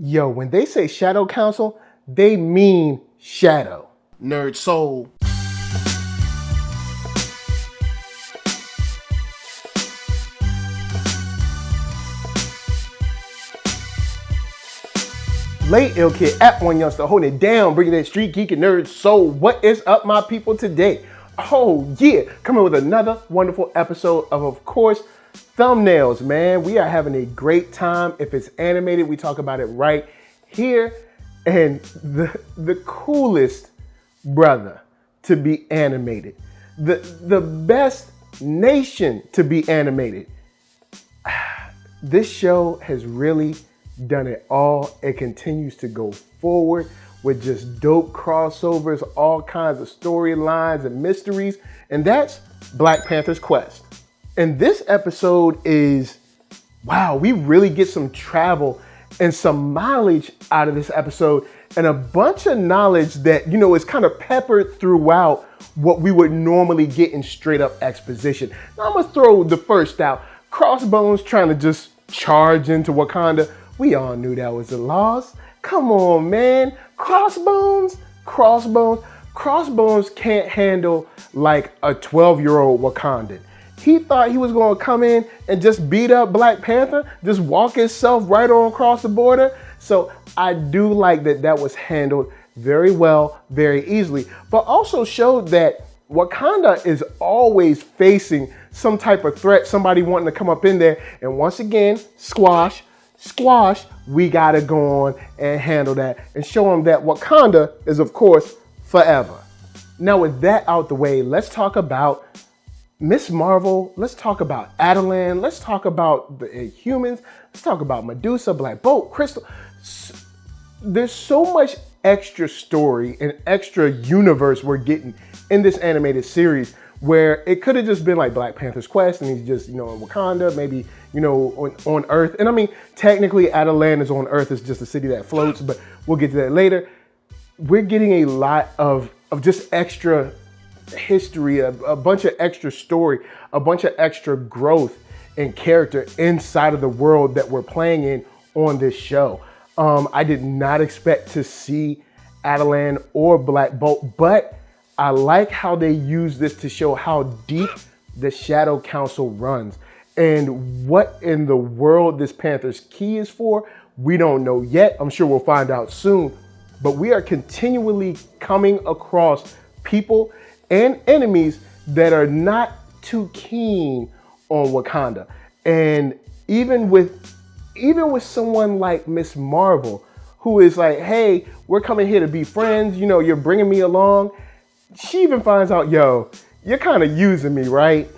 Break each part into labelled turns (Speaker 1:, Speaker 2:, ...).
Speaker 1: Yo, when they say Shadow Council, they mean shadow. NERDSoul. Late Ill Kid at OneYoungsta, holding it down, bringing that StreetGeek and NERDSoul. What is up, my people, today? Oh yeah, coming with another wonderful episode of course, thumbnails, man. We are having a great time. If it's animated, we talk about it right here. And the coolest brother to be animated, the best nation to be animated. This show has really done it all. It continues to go forward with just dope crossovers, all kinds of storylines and mysteries, and that's Black Panther's quest. And this episode is, wow, we really get some travel and some mileage out of this episode, and a bunch of knowledge that, you know, is kind of peppered throughout what we would normally get in straight up exposition. Now I'm gonna throw the first out. Crossbones trying to just charge into Wakanda. We all knew that was a loss. Come on, man. Crossbones can't handle like a 12-year-old Wakandan. He thought he was gonna come in and just beat up Black Panther, just walk himself right on across the border. So I do like that that was handled very well, very easily, but also showed that Wakanda is always facing some type of threat, somebody wanting to come up in there, and once again, squash, we gotta go on and handle that and show them that Wakanda is, of course, forever. Now with that out the way, let's talk about Miss Marvel, let's talk about Attilan, let's talk about the Inhumans, let's talk about Medusa, Black Bolt, Crystal. There's so much extra story and extra universe we're getting in this animated series where it could have just been like Black Panther's quest and he's just, you know, in Wakanda, maybe, you know, on Earth. And I mean, technically Attilan is on Earth, it's just a city that floats, but we'll get to that later. We're getting a lot of just extra history, a bunch of extra story, a bunch of extra growth and character inside of the world that we're playing in on this show. I did not expect to see Attilan or Black Bolt, but I like how they use this to show how deep the Shadow Council runs. And what in the world this Panther's key is for, we don't know yet. I'm sure we'll find out soon. But we are continually coming across people and enemies that are not too keen on Wakanda. And even with someone like Miss Marvel, who is like, hey, we're coming here to be friends, you know, you're bringing me along. She even finds out, yo, you're kind of using me, right?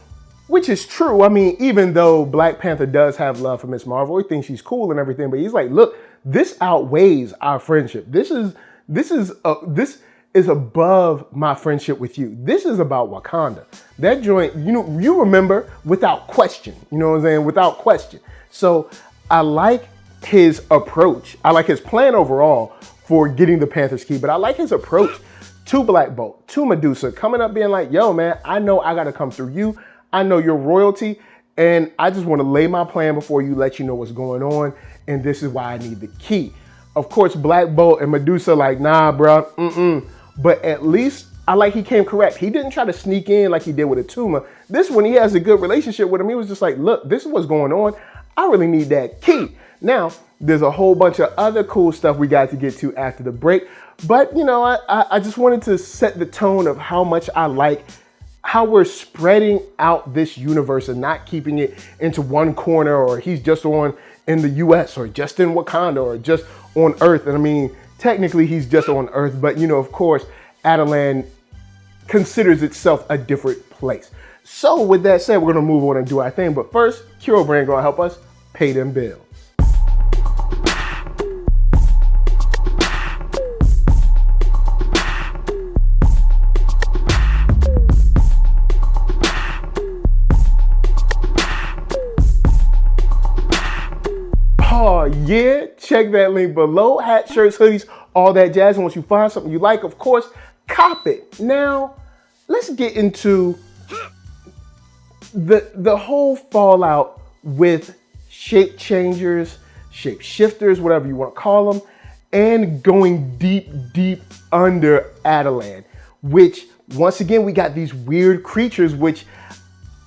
Speaker 1: Which is true. I mean, even though Black Panther does have love for Miss Marvel, he thinks she's cool and everything, but he's like, look, this outweighs our friendship. This is above my friendship with you. This is about Wakanda. That joint, you know, you remember without question, you know what I'm saying? Without question. So I like his approach. I like his plan overall for getting the Panther's key, but I like his approach to Black Bolt, to Medusa, coming up being like, yo, man, I know I gotta come through you. I know you're royalty, and I just wanna lay my plan before you, let you know what's going on, and this is why I need the key. Of course, Black Bolt and Medusa like, nah, bro, But at least I like he came correct. He didn't try to sneak in like he did with Atuma. This one, he has a good relationship with him. He was just like, look, this is what's going on. I really need that key. Now, there's a whole bunch of other cool stuff we got to get to after the break. But, you know, I just wanted to set the tone of how much I like how we're spreading out this universe and not keeping it into one corner, or he's just on in the US or just in Wakanda or just on Earth. And I mean, technically he's just on Earth, but you know, of course, Attilan considers itself a different place. So with that said, we're gonna move on and do our thing. But first, Kiro Brand gonna help us pay them bills. Oh yeah, check that link below. Hats, shirts, hoodies, all that jazz. And once you find something you like, of course, cop it. Now, let's get into the whole fallout with shape changers, shapeshifters, whatever you want to call them, and going deep, deep under Attilan, which once again, we got these weird creatures, which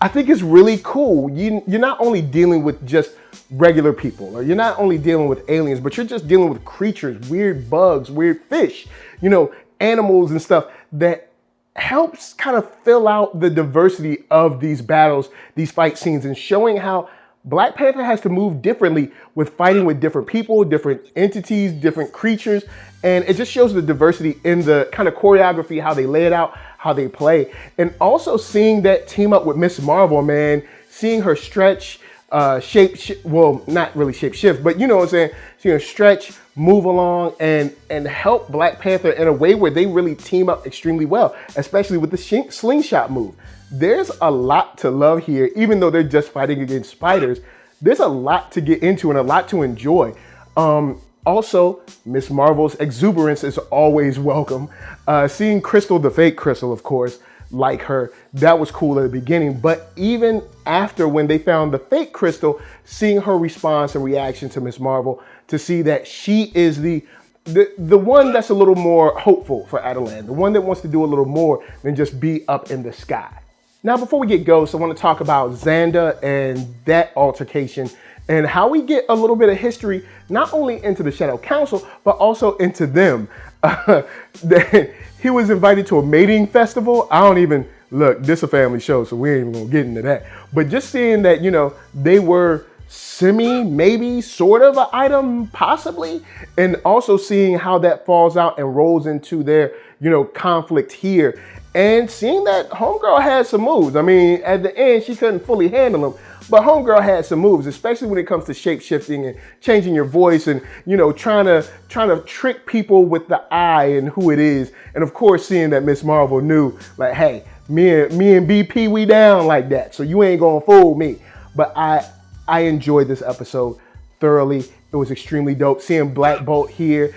Speaker 1: I think is really cool. You're not only dealing with just regular people, or you're not only dealing with aliens, but you're just dealing with creatures, weird bugs, weird fish, you know, animals and stuff that helps kind of fill out the diversity of these battles, these fight scenes, and showing how Black Panther has to move differently with fighting with different people, different entities, different creatures. And it just shows the diversity in the kind of choreography, how they lay it out, how they play. And also seeing that team up with Miss Marvel, man, seeing her stretch, well, not really shape shift, but you know what I'm saying? Seeing her stretch, move along, and help Black Panther in a way where they really team up extremely well, especially with the slingshot move. There's a lot to love here, even though they're just fighting against spiders. There's a lot to get into and a lot to enjoy. Also, Miss Marvel's exuberance is always welcome. Seeing Crystal, the fake Crystal, of course, like her, that was cool at the beginning. But even after, when they found the fake Crystal, seeing her response and reaction to Miss Marvel, to see that she is the one that's a little more hopeful for Attilan, the one that wants to do a little more than just be up in the sky. Now, before we get Ghost, I want to talk about Xanda and that altercation and how we get a little bit of history, not only into the Shadow Council, but also into them. He was invited to a mating festival. I don't even, look, this is a family show, so we ain't even gonna get into that. But just seeing that, you know, they were maybe sort of an item, possibly, and also seeing how that falls out and rolls into their, you know, conflict here. And seeing that Homegirl had some moves. I mean, at the end, she couldn't fully handle them, but Homegirl had some moves, especially when it comes to shape-shifting and changing your voice and, you know, trying to trick people with the eye and who it is. And of course, seeing that Miss Marvel knew, like, hey, me and BP, we down like that, so you ain't gonna fool me. But I enjoyed this episode thoroughly. It was extremely dope. Seeing Black Bolt here.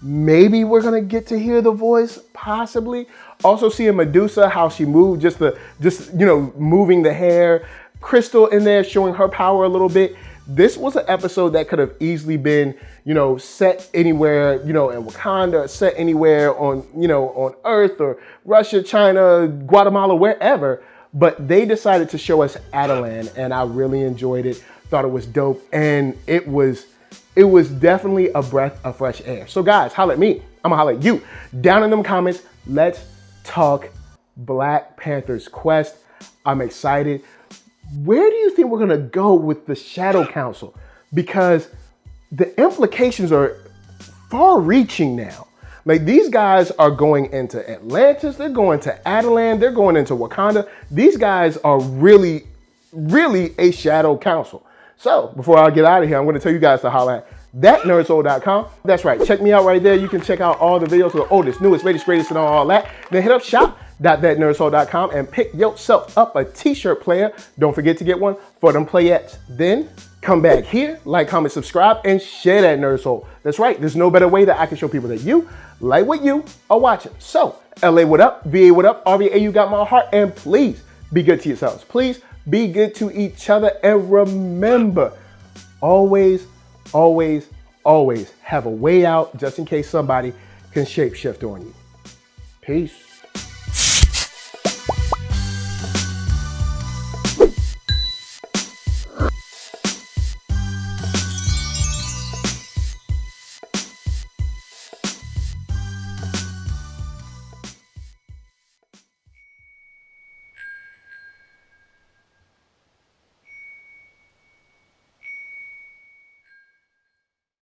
Speaker 1: Maybe we're gonna get to hear the voice, possibly. Also seeing Medusa, how she moved, just you know, moving the hair. Crystal in there showing her power a little bit. This was an episode that could have easily been, you know, set anywhere, you know, in Wakanda, set anywhere on, you know, on Earth or Russia, China, Guatemala, wherever. But they decided to show us Attilan, and I really enjoyed it. Thought it was dope, and it was definitely a breath of fresh air. So guys, holla at me. I'm gonna holla at you. Down in them comments, let's talk Black Panther's quest. I'm excited. Where do you think we're gonna go with the Shadow Council? Because the implications are far-reaching now. Like, these guys are going into Atlantis, they're going to Attilan, they're going into Wakanda. These guys are really, really a Shadow Council. So, before I get out of here, I'm gonna tell you guys to holla at ThatNERDSoul.com. That's right, check me out right there. You can check out all the videos of the oldest, newest, latest, greatest, and all that. Then hit up shop.thatnerdsoul.com and pick yourself up a t-shirt player. Don't forget to get one for them playettes. Then come back here, like, comment, subscribe, and share that Nerd Soul. That's right, there's no better way that I can show people that you like what you are watching. So, LA, what up? VA, what up? RVA, you got my heart. And please be good to yourselves. Please be good to each other. And remember, always, always, always have a way out just in case somebody can shapeshift on you. Peace.